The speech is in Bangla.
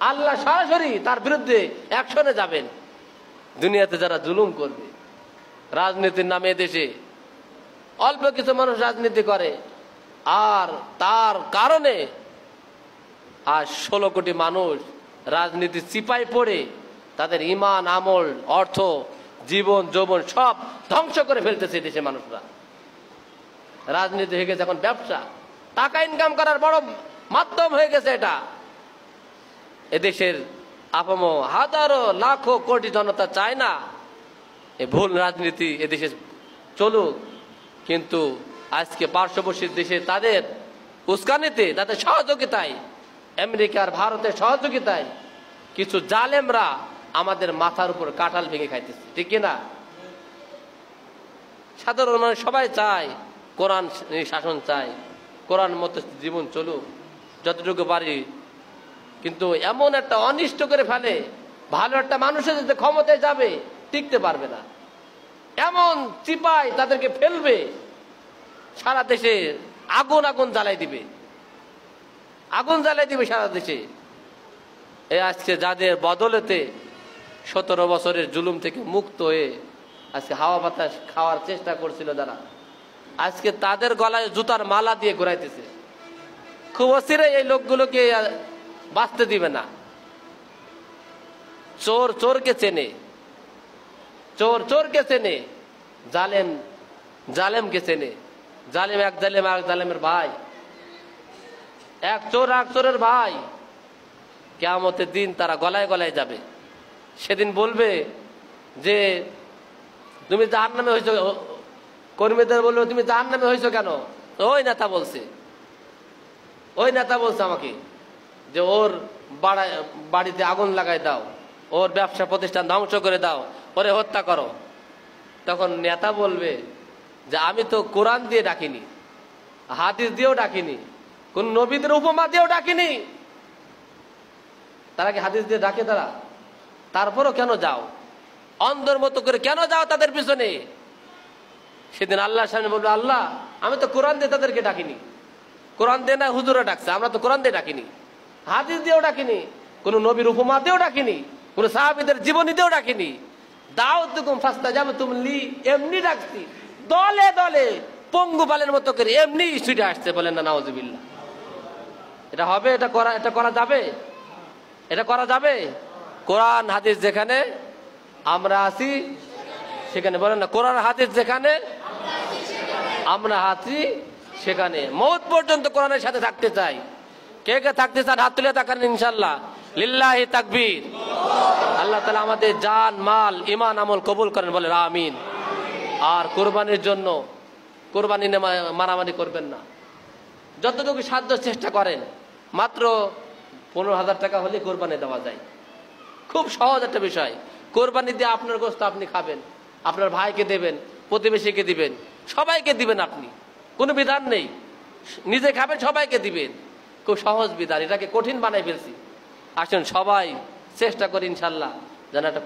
আল্লাহ সরাসরি তার বিরুদ্ধে অ্যাকশনে যাবেন। দুনিয়াতে যারা জুলুম করবে, রাজনীতির নামে দেশে অল্প কিছু মানুষ রাজনীতি করে, আর তার কারণে আজ 16 কোটি মানুষ রাজনীতি চিপায় পড়ে তাদের ঈমান, আমল, অর্থ, জীবন, যৌবন সব ধ্বংস করে ফেলতেছে দেশে মানুষরা। রাজনীতি হয়ে গেছে এখন ব্যবসা, টাকা ইনকাম করার বড় মাধ্যম হয়ে গেছে এটা। এদেশের আপামো হাজারো লাখো কোটি জনতা চায় না এই ভুল রাজনীতি এদেশে চলুক, কিন্তু আজকে পার্শ্ববর্তী দেশে তাদের উস্কানিতে, তাদের সহযোগিতায়, আমেরিকার ভারতের সহযোগিতায় কিছু জালেমরা আমাদের মাথার উপর কাঁঠাল ভেঙে খাইতেছে, ঠিক কিনা? সাধারণ মানুষ সবাই চায় কোরআন শাসন চায়, কোরআন মতো জীবন চলুক যতটুকু পারি, কিন্তু এমন একটা অনিষ্ট করে ফেলে, ভালো একটা মানুষের যদি ক্ষমতায় যাবে টিকতে পারবে না, এমন চিপায় তাদেরকে ফেলবে, সারা দেশে আগুন আগুন জ্বালাই দিবে, আগুন জ্বালাই দিবে সারা দেশে। এই আজকে যাদের বদলেতে 17 বছরের জুলুম থেকে মুক্ত হয়ে আজকে হাওয়া বাতাস খাওয়ার চেষ্টা করছিল যারা, আজকে তাদের গলায় জুতার মালা দিয়ে ঘুরাইতেছে। খুব অচিরে এই লোকগুলোকে বাঁচতে দিবে না। চোর চোরকে চেনে, চোর চোরকে চেনে, জালেম জালেমকে চেনে। জালেম এক জালেম এক জালেমের ভাই, এক চোর এক চোরের ভাই। কিয়ামতের দিন তারা গলায় গলায় যাবে। সেদিন বলবে যে তুমি জাহান্নামে হয়েছো, কর্মীদের বলবে তুমি জাহান্নামে হয়েছো কেন? ওই নেতা বলছে, ওই নেতা বলছে আমাকে যে ওর বাড়িতে আগুন লাগাই দাও, ওর ব্যবসা প্রতিষ্ঠান ধ্বংস করে দাও, ওরে হত্যা করো। তখন নেতা বলবে যে আমি তো কোরআন দিয়ে ডাকিনি, হাদিস দিয়েও ডাকিনি, কোন নবীদের উপমা দিয়েও ডাকিনি। তারা কি হাদিস দিয়ে ডাকে? তারা তারপরও কেন যাও? অন্ধের মতো করে কেন যাও তাদের পিছনে? সেদিন আল্লাহর সামনে বলবে, আল্লাহ আমি তো কোরআন দিয়ে তাদেরকে ডাকিনি, কোরআন দিয়ে না হুজুরা ডাকছে, আমরা তো কোরআন দিয়ে ডাকিনি, হাদিস দিয়েও ডাকিনি, কোন নবীর উপমা দিয়েও ডাকিনি, কোন সাহাবীদের জীবনী দিয়েও ডাকিনি। দাউতুকুম ফাস্তাজাবতুম লি, এমনি ডাকছি, দলে দলে পঙ্গু বালের মতো করে এমনি স্টুডে আসছে। বলেন না নাউজুবিল্লাহ। এটা হবে? এটা করা যাবে? এটা করা যাবে? কোরআন হাদিস যেখানে আমরা আছি সেখানে, বলেন না কোরআন হাদিস যেখানে আমরা আছি সেখানে মওত পর্যন্ত কোরআনের সাথে থাকতে চাই। কে কে থাকতে চান হাত তুলে তাকান ইনশাআল্লাহ। লিল্লাহি তাকবীর। আল্লাহ তাআলা আমাদের জান, মাল, ঈমান, আমল কবুল করেন, বলেন আমিন। আর কোরবানির জন্য কোরবানি মারামারি করবেন না, যতটুকু সাধ্য চেষ্টা করেন। মাত্র 15,000 টাকা হলে কোরবানি দেওয়া যায়। খুব সহজ একটা বিষয়। কোরবানি দিয়ে আপনার গোশত আপনি খাবেন, আপনার ভাইকে দেবেন, প্রতিবেশীকে দিবেন, সবাইকে দিবেন। আপনি কোনো বিধান নেই, নিজে খাবেন, সবাইকে দিবেন। খুব সহজ বিধান, এটাকে কঠিন বানাই ফেলছি। আসুন সবাই চেষ্টা করি ইনশাল্লাহ যেন একটা